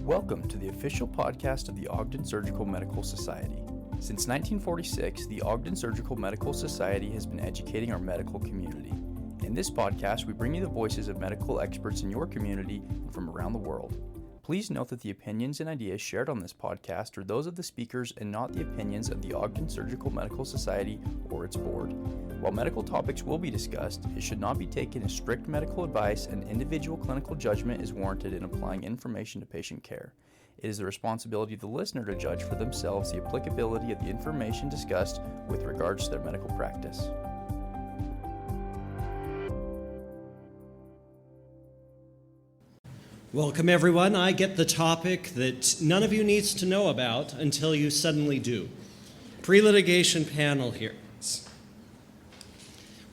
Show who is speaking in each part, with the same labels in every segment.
Speaker 1: Welcome to the official podcast of the Ogden Surgical Medical Society. Since 1946, the Ogden Surgical Medical Society has been educating our medical community. In this podcast, we bring you the voices of medical experts in your community and from around the world. Please note that the opinions and ideas shared on this podcast are those of the speakers and not the opinions of the Ogden Surgical Medical Society or its board. While medical topics will be discussed, it should not be taken as strict medical advice, and individual clinical judgment is warranted in applying information to patient care. It is the responsibility of the listener to judge for themselves the applicability of the information discussed with regards to their medical practice.
Speaker 2: Welcome, everyone. I get the topic that none of you needs to know about until you suddenly do. Pre-litigation panel hearings.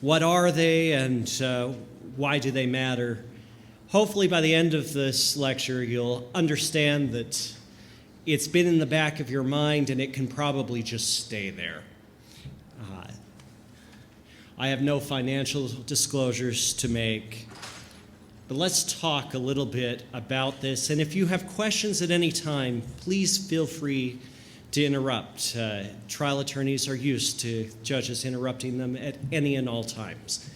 Speaker 2: What are they and why do they matter? Hopefully by the end of this lecture, you'll understand that it's been in the back of your mind and it can probably just stay there. I have no financial disclosures to make. But let's talk a little bit about this. And if you have questions at any time, please feel free to interrupt. Trial attorneys are used to judges interrupting them at any and all times.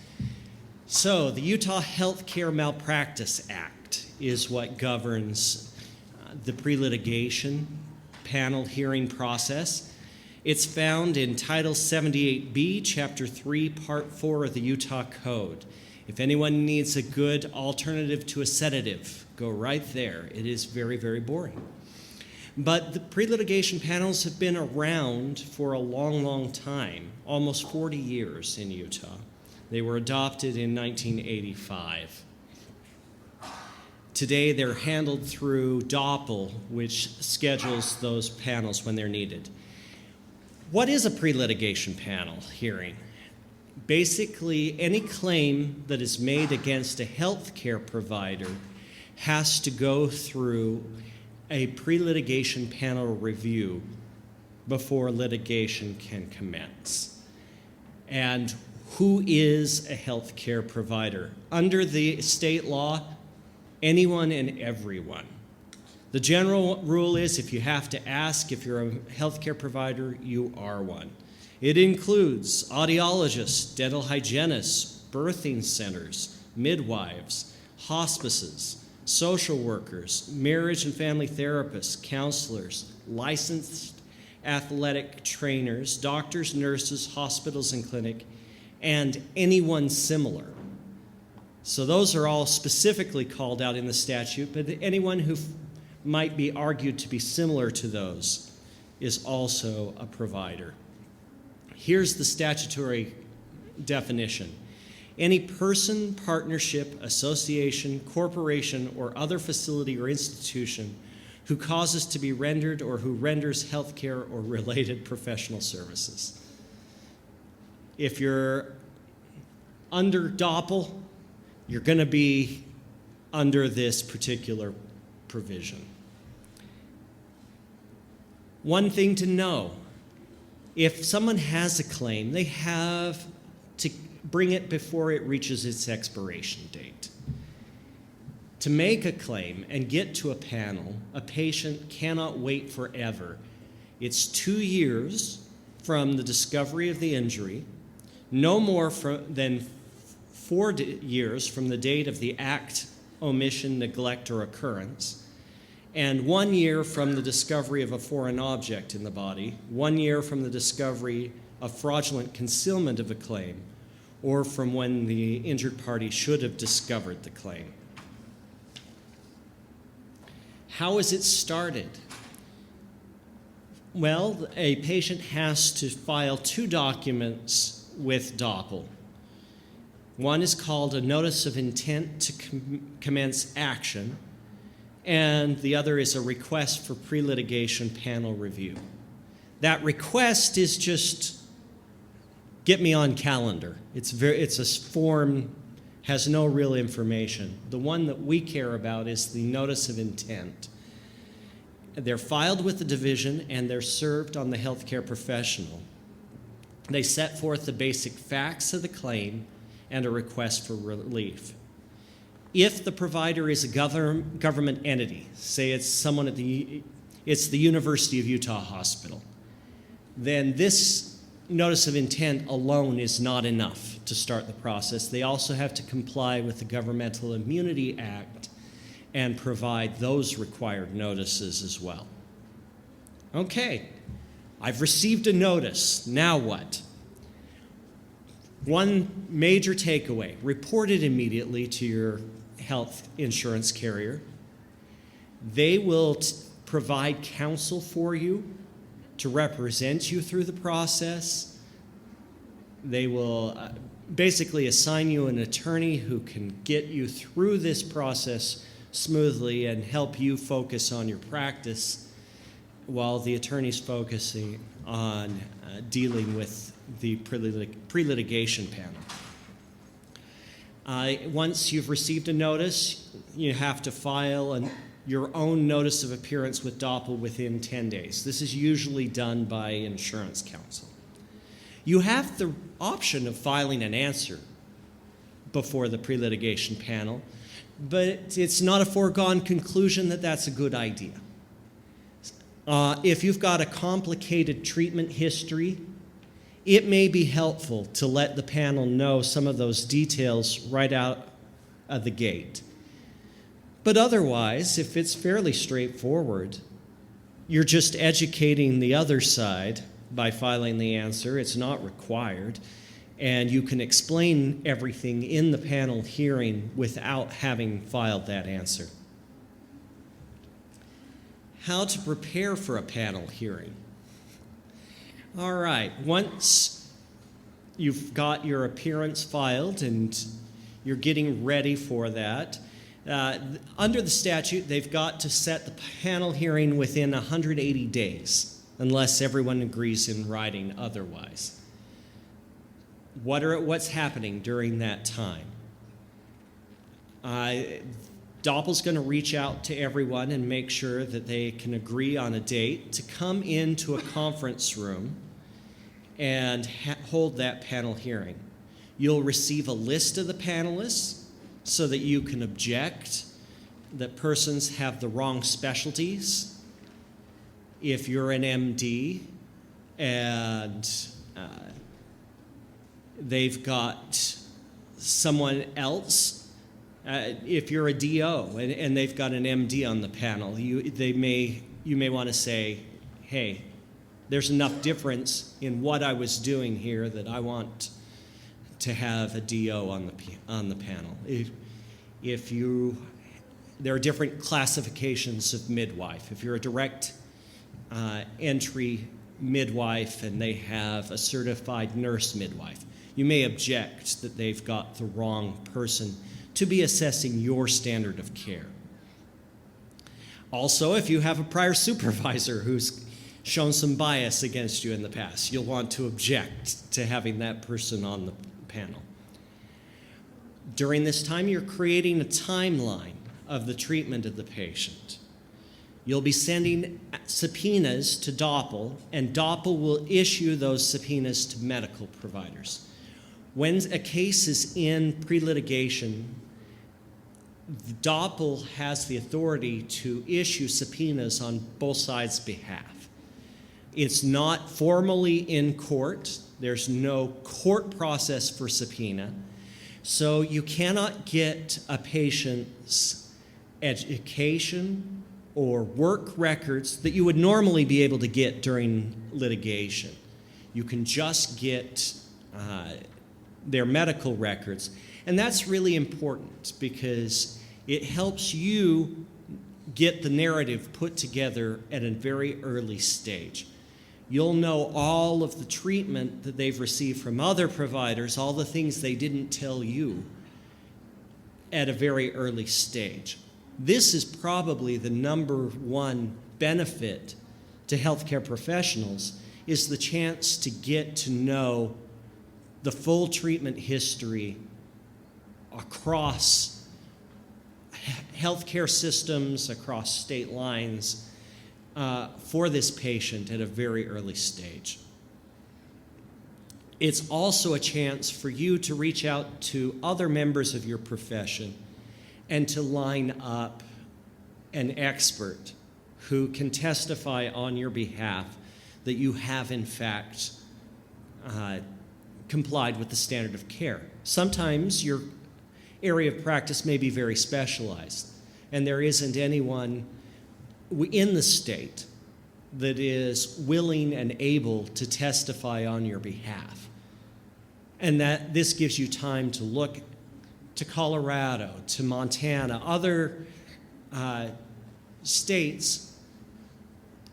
Speaker 2: So the Utah Healthcare Malpractice Act is what governs the pre-litigation panel hearing process. It's found in Title 78B, Chapter 3, Part 4 of the Utah Code. If anyone needs a good alternative to a sedative, go right there. It is very, very boring. But the pre-litigation panels have been around for a long, long time, almost 40 years in Utah. They were adopted in 1985. Today, they're handled through DOPL, which schedules those panels when they're needed. What is a pre-litigation panel hearing? Basically, any claim that is made against a healthcare provider has to go through a pre-litigation panel review before litigation can commence. And who is a healthcare provider? Under the state law, anyone and everyone. The general rule is if you have to ask if you're a healthcare provider, you are one. It includes audiologists, dental hygienists, birthing centers, midwives, hospices, social workers, marriage and family therapists, counselors, licensed athletic trainers, doctors, nurses, hospitals and clinic, and anyone similar. So those are all specifically called out in the statute, but anyone who might be argued to be similar to those is also a provider. Here's the statutory definition. Any person, partnership, association, corporation, or other facility or institution who causes to be rendered or who renders healthcare or related professional services. If you're under DOPL, you're going to be under this particular provision. One thing to know. If someone has a claim, they have to bring it before it reaches its expiration date. To make a claim and get to a panel, a patient cannot wait forever. It's 2 years from the discovery of the injury, no more than 4 years from the date of the act, omission, neglect, or occurrence, and 1 year from the discovery of a foreign object in the body, 1 year from the discovery of fraudulent concealment of a claim, or from when the injured party should have discovered the claim. How is it started? Well, a patient has to file 2 documents with DOPL. One is called a notice of intent to commence action, and the other is a request for pre-litigation panel review. That request is just, get me on calendar. It's a form, has no real information. The one that we care about is the notice of intent. They're filed with the division and they're served on the healthcare professional. They set forth the basic facts of the claim and a request for relief. If the provider is a government entity, say it's someone it's the University of Utah Hospital, then this notice of intent alone is not enough to start the process. They also have to comply with the Governmental Immunity Act and provide those required notices as well. Okay, I've received a notice. Now what? One major takeaway: report it immediately to your health insurance carrier. They will provide counsel for you to represent you through the process. They will basically assign you an attorney who can get you through this process smoothly and help you focus on your practice while the attorney's focusing on dealing with the pre-litigation panel. Once you've received a notice, you have to file your own notice of appearance with DOPL within 10 days. This is usually done by insurance counsel. You have the option of filing an answer before the pre-litigation panel, but it's not a foregone conclusion that that's a good idea. If you've got a complicated treatment history, it may be helpful to let the panel know some of those details right out of the gate. But otherwise, if it's fairly straightforward, you're just educating the other side by filing the answer. It's not required, and you can explain everything in the panel hearing without having filed that answer. How to prepare for a panel hearing. All right, once you've got your appearance filed and you're getting ready for that, under the statute, they've got to set the panel hearing within 180 days, unless everyone agrees in writing otherwise. What's happening during that time? DOPL's going to reach out to everyone and make sure that they can agree on a date to come into a conference room and hold that panel hearing. You'll receive a list of the panelists so that you can object that persons have the wrong specialties. If you're an MD and they've got someone else, if you're a DO and they've got an MD on the panel, you may want to say, hey, there's enough difference in what I was doing here that I want to have a DO on the panel. There are different classifications of midwife. If you're a direct entry midwife and they have a certified nurse midwife, you may object that they've got the wrong person to be assessing your standard of care. Also, if you have a prior supervisor who's shown some bias against you in the past, you'll want to object to having that person on the panel. During this time, you're creating a timeline of the treatment of the patient. You'll be sending subpoenas to DOPL, and DOPL will issue those subpoenas to medical providers. When a case is in pre-litigation, DOPL has the authority to issue subpoenas on both sides' behalf. It's not formally in court. There's no court process for subpoena. So you cannot get a patient's education or work records that you would normally be able to get during litigation. You can just get their medical records. And that's really important because it helps you get the narrative put together at a very early stage. You'll know all of the treatment that they've received from other providers, all the things they didn't tell you at a very early stage. This is probably the number one benefit to healthcare professionals, is the chance to get to know the full treatment history across healthcare systems, across state lines, for this patient at a very early stage. It's also a chance for you to reach out to other members of your profession and to line up an expert who can testify on your behalf that you have, in fact, complied with the standard of care. Sometimes your area of practice may be very specialized, and there isn't anyone in the state that is willing and able to testify on your behalf. And that this gives you time to look to Colorado, to Montana, other states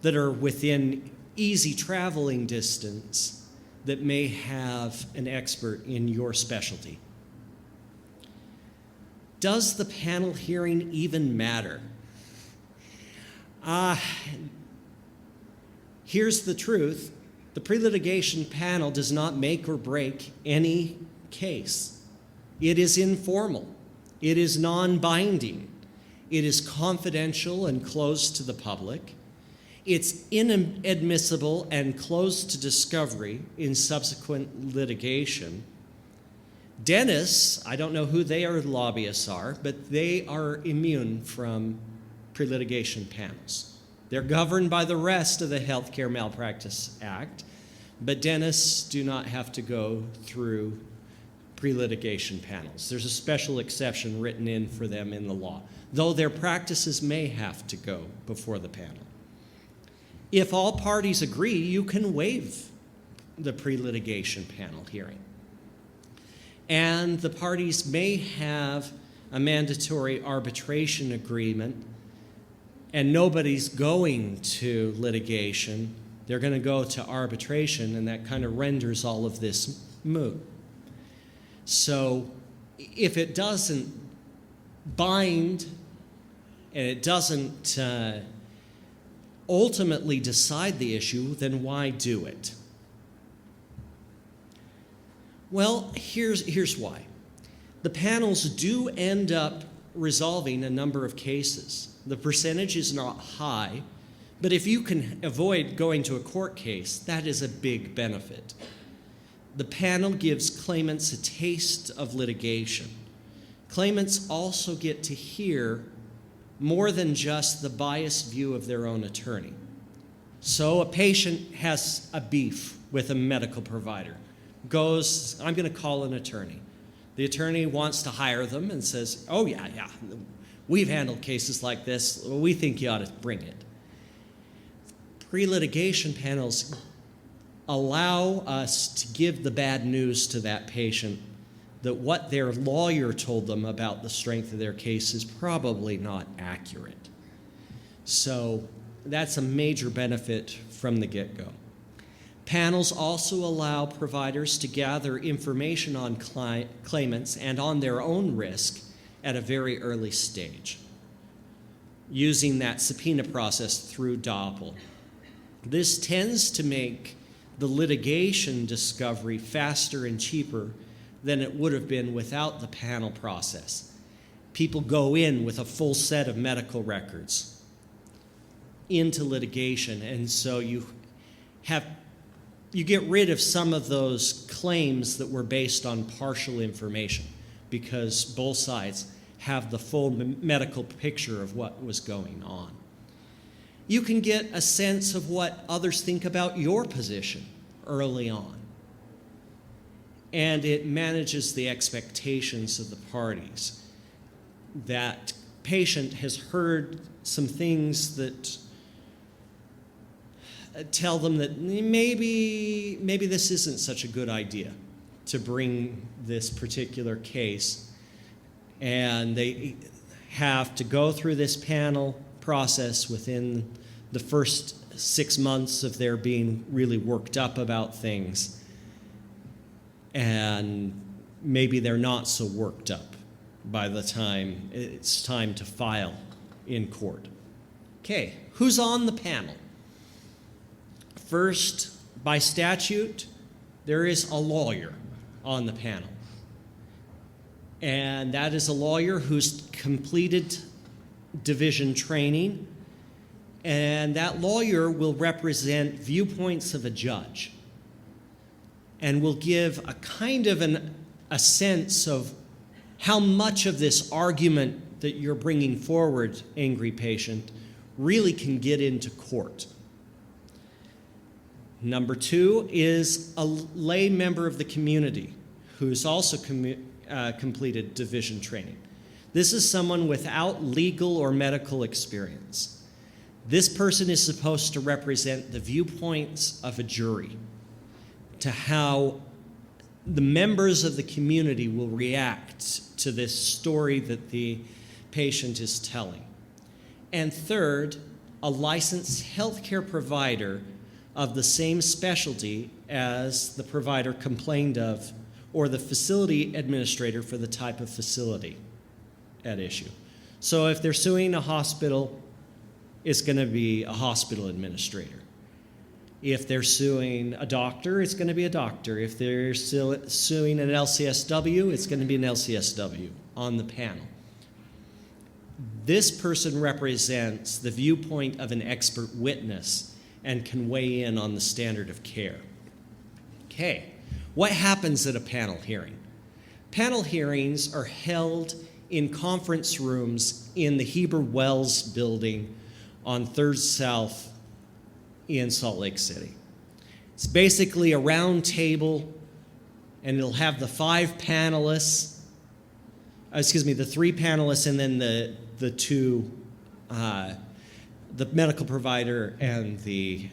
Speaker 2: that are within easy traveling distance that may have an expert in your specialty. Does the panel hearing even matter? Here's the truth. The pre-litigation panel does not make or break any case. It is informal. It is non-binding. It is confidential and closed to the public. It's inadmissible and closed to discovery in subsequent litigation. Dentists, I don't know who their lobbyists are, but they are immune from pre-litigation panels. They're governed by the rest of the Healthcare Malpractice Act, but dentists do not have to go through pre-litigation panels. There's a special exception written in for them in the law, though their practices may have to go before the panel. If all parties agree, you can waive the pre-litigation panel hearing. And the parties may have a mandatory arbitration agreement, and nobody's going to litigation. They're going to go to arbitration, and that kind of renders all of this moot. So if it doesn't bind and it doesn't ultimately decide the issue, then why do it? Well, here's why. The panels do end up resolving a number of cases. The percentage is not high, but if you can avoid going to a court case, that is a big benefit. The panel gives claimants a taste of litigation. Claimants also get to hear more than just the biased view of their own attorney. So a patient has a beef with a medical provider, goes, I'm going to call an attorney. The attorney wants to hire them and says, oh yeah, we've handled cases like this. We think you ought to bring it. Pre-litigation panels allow us to give the bad news to that patient that what their lawyer told them about the strength of their case is probably not accurate. So that's a major benefit from the get-go. Panels also allow providers to gather information on claimants and on their own risk at a very early stage, using that subpoena process through DOPL. This tends to make the litigation discovery faster and cheaper than it would have been without the panel process. People go in with a full set of medical records into litigation, and so you get rid of some of those claims that were based on partial information because both sides have the full medical picture of what was going on. You can get a sense of what others think about your position early on. And it manages the expectations of the parties. That patient has heard some things that tell them that maybe this isn't such a good idea to bring this particular case. And they have to go through this panel process within the first 6 months of their being really worked up about things. And maybe they're not so worked up by the time it's time to file in court. Okay, who's on the panel? First, by statute, there is a lawyer on the panel. And that is a lawyer who's completed division training, and that lawyer will represent viewpoints of a judge and will give a kind of a sense of how much of this argument that you're bringing forward, angry patient, really can get into court. Number 2 is a lay member of the community who's also completed division training. This is someone without legal or medical experience. This person is supposed to represent the viewpoints of a jury to how the members of the community will react to this story that the patient is telling. And third, a licensed healthcare provider of the same specialty as the provider complained of, or the facility administrator for the type of facility at issue. So if they're suing a hospital, it's going to be a hospital administrator. If they're suing a doctor, it's going to be a doctor. If they're suing an LCSW, it's going to be an LCSW on the panel. This person represents the viewpoint of an expert witness and can weigh in on the standard of care. Okay, what happens at a panel hearing? Panel hearings are held in conference rooms in the Heber Wells building on 3rd South in Salt Lake City. It's basically a round table, and it'll have the 3 panelists, and then the 2, the medical provider and the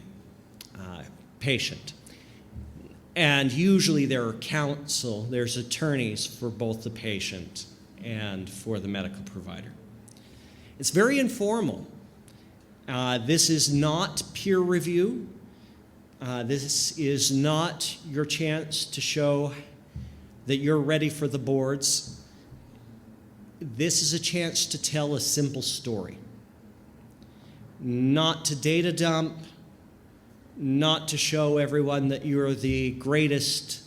Speaker 2: patient. And usually there's attorneys for both the patient and for the medical provider. It's very informal. This is not peer review. This is not your chance to show that you're ready for the boards. This is a chance to tell a simple story. Not to data dump, not to show everyone that you're the greatest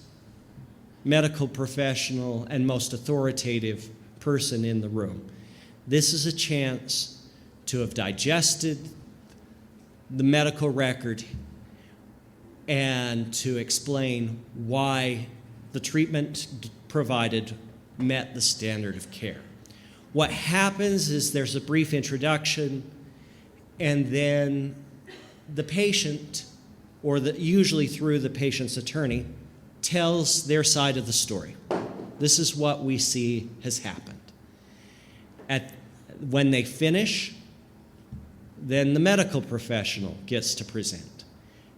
Speaker 2: medical professional and most authoritative person in the room. This is a chance to have digested the medical record and to explain why the treatment provided met the standard of care. What happens is there's a brief introduction, and then the patient, or usually through the patient's attorney, tells their side of the story. This is what we see has happened. When they finish, then the medical professional gets to present.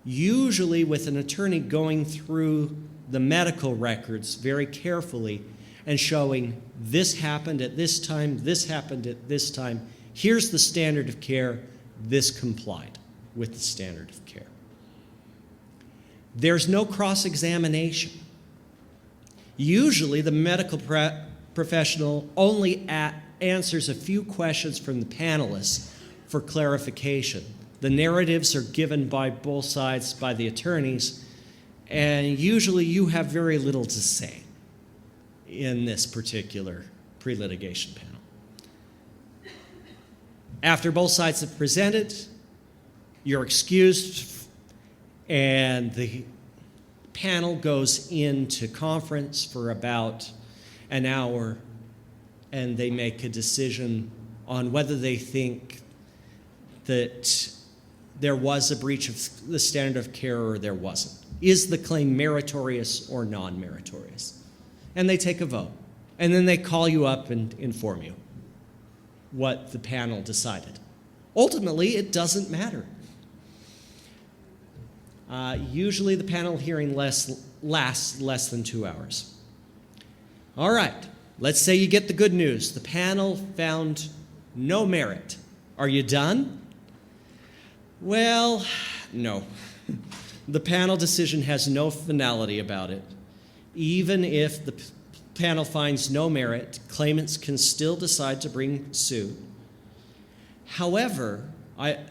Speaker 2: Usually with an attorney going through the medical records very carefully and showing this happened at this time, this happened at this time, here's the standard of care, this complied with the standard of care. There's no cross-examination. Usually the medical professional only answers a few questions from the panelists for clarification. The narratives are given by both sides by the attorneys, and usually you have very little to say in this particular pre-litigation panel. After both sides have presented, you're excused, and the panel goes into conference for about an hour, and they make a decision on whether they think that there was a breach of the standard of care or there wasn't. Is the claim meritorious or non-meritorious? And they take a vote. And then they call you up and inform you what the panel decided. Ultimately, it doesn't matter. Usually the panel hearing lasts less than 2 hours. All right, let's say you get the good news. The panel found no merit. Are you done? Well, no. The panel decision has no finality about it. Even if the panel finds no merit, claimants can still decide to bring suit. However,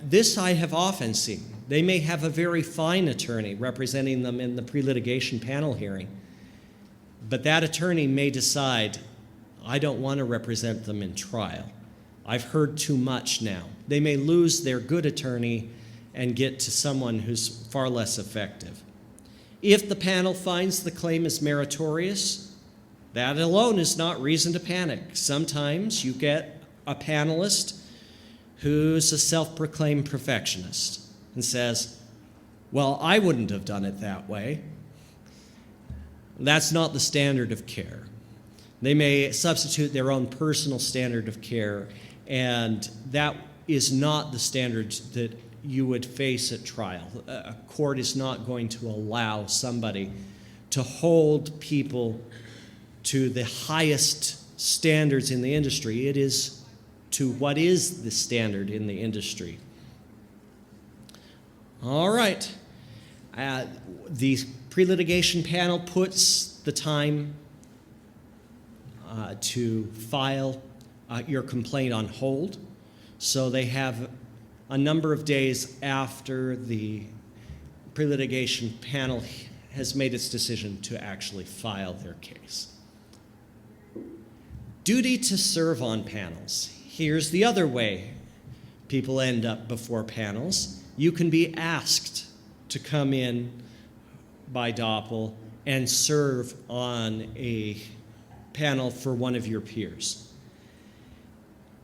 Speaker 2: this I have often seen. They may have a very fine attorney representing them in the pre-litigation panel hearing, but that attorney may decide, I don't want to represent them in trial. I've heard too much now. They may lose their good attorney and get to someone who's far less effective. If the panel finds the claim is meritorious, that alone is not reason to panic. Sometimes you get a panelist who's a self-proclaimed perfectionist and says, well, I wouldn't have done it that way. That's not the standard of care. They may substitute their own personal standard of care, and that is not the standard that you would face at trial. A court is not going to allow somebody to hold people to the highest standards in the industry. It is to what is the standard in the industry. All right. The pre-litigation panel puts the time to file your complaint on hold. So they have a number of days after the pre-litigation panel has made its decision to actually file their case. Duty to serve on panels. Here's the other way people end up before panels. You can be asked to come in by DOPL and serve on a panel for one of your peers.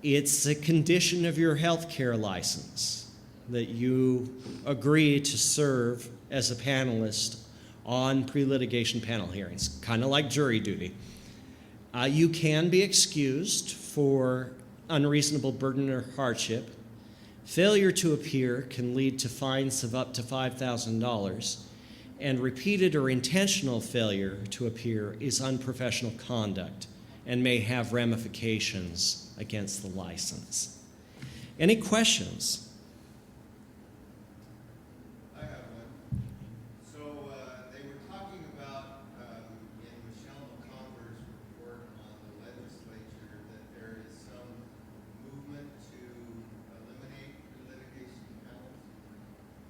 Speaker 2: It's a condition of your health care license that you agree to serve as a panelist on pre-litigation panel hearings, kind of like jury duty. You can be excused for unreasonable burden or hardship. Failure to appear can lead to fines of up to $5,000, and repeated or intentional failure to appear is unprofessional conduct and may have ramifications against the license. Any questions?
Speaker 3: I have one. So they were talking about in Michelle McConver's report on the legislature that there is some movement to eliminate litigation panels.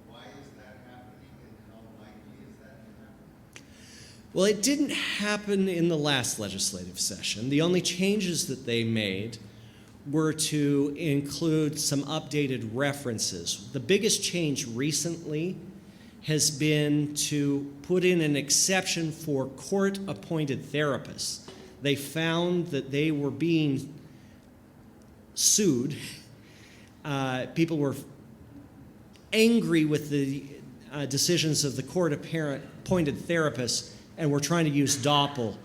Speaker 3: Why is that happening, and how likely is that to happen?
Speaker 2: Well, it didn't happen in the last legislative session. The only changes that they made were to include some updated references. The biggest change recently has been to put in an exception for court-appointed therapists. They found that they were being sued. People were angry with the decisions of the court-appointed therapists and were trying to use DOPL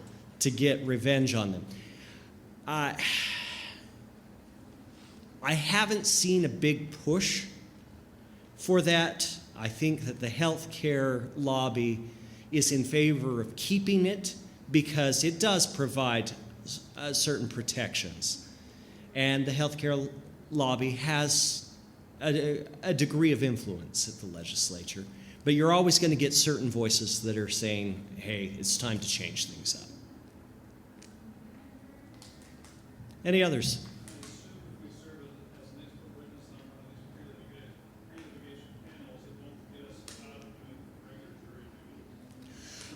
Speaker 2: to get revenge on them. I haven't seen a big push for that. I think that the healthcare lobby is in favor of keeping it because it does provide certain protections. And the healthcare lobby has a degree of influence at the legislature. But you're always going to get certain voices that are saying, hey, it's time to change things up. Any others?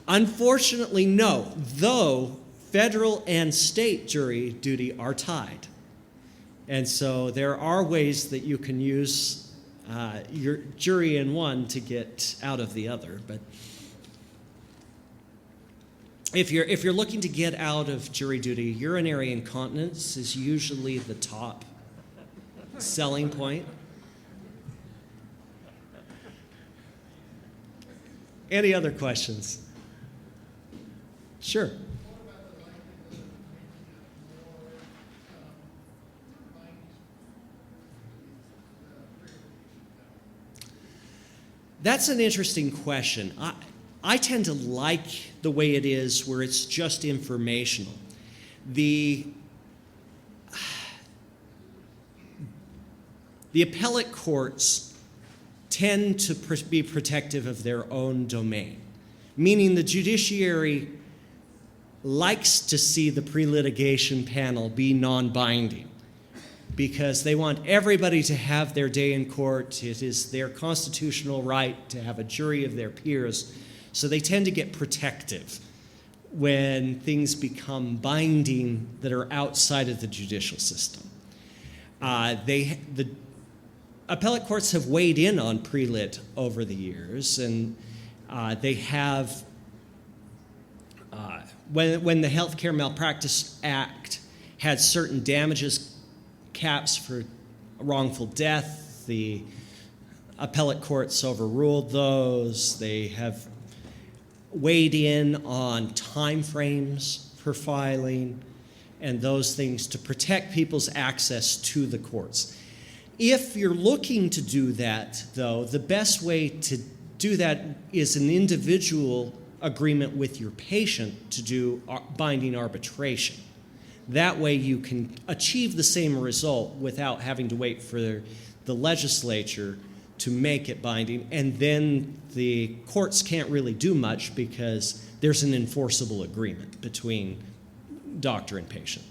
Speaker 2: Unfortunately, no, though federal and state jury duty are tied. And so there are ways that you can use your jury in one to get out of the other. But if you're looking to get out of jury duty, urinary incontinence is usually the top selling point. Any other questions? Sure. That's an interesting question. I tend to like the way it is where it's just informational. The appellate courts tend to be protective of their own domain, meaning the judiciary likes to see the pre-litigation panel be non-binding because they want everybody to have their day in court. It is their constitutional right to have a jury of their peers. So they tend to get protective when things become binding that are outside of the judicial system. The appellate courts have weighed in on pre-lit over the years, and they have, when the Healthcare Malpractice Act had certain damages caps for wrongful death. The appellate courts overruled those. They have weighed in on time frames for filing and those things to protect people's access to the courts. If you're looking to do that, though, the best way to do that is an individual agreement with your patient to do binding arbitration. That way you can achieve the same result without having to wait for the legislature to make it binding, and then the courts can't really do much because there's an enforceable agreement between doctor and patient.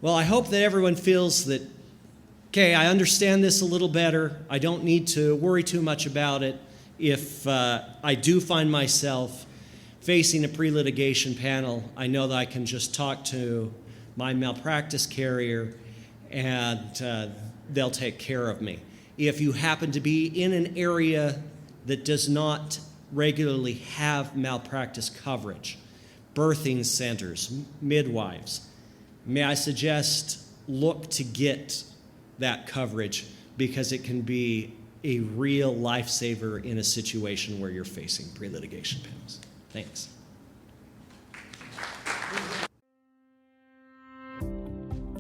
Speaker 2: Well, I hope that everyone feels that, okay, I understand this a little better. I don't need to worry too much about it. If I do find myself facing a pre-litigation panel, I know that I can just talk to my malpractice carrier and they'll take care of me. If you happen to be in an area that does not regularly have malpractice coverage, birthing centers, midwives, may I suggest look to get that coverage because it can be a real lifesaver in a situation where you're facing pre-litigation panels. Thanks.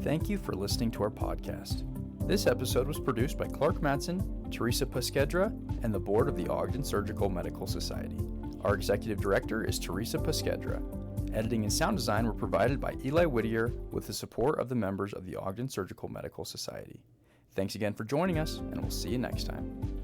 Speaker 1: Thank you for listening to our podcast. This episode was produced by Clark Matson, Teresa Pasquedra, and the board of the Ogden Surgical Medical Society. Our executive director is Teresa Pasquedra. Editing and sound design were provided by Eli Whittier with the support of the members of the Ogden Surgical Medical Society. Thanks again for joining us, and we'll see you next time.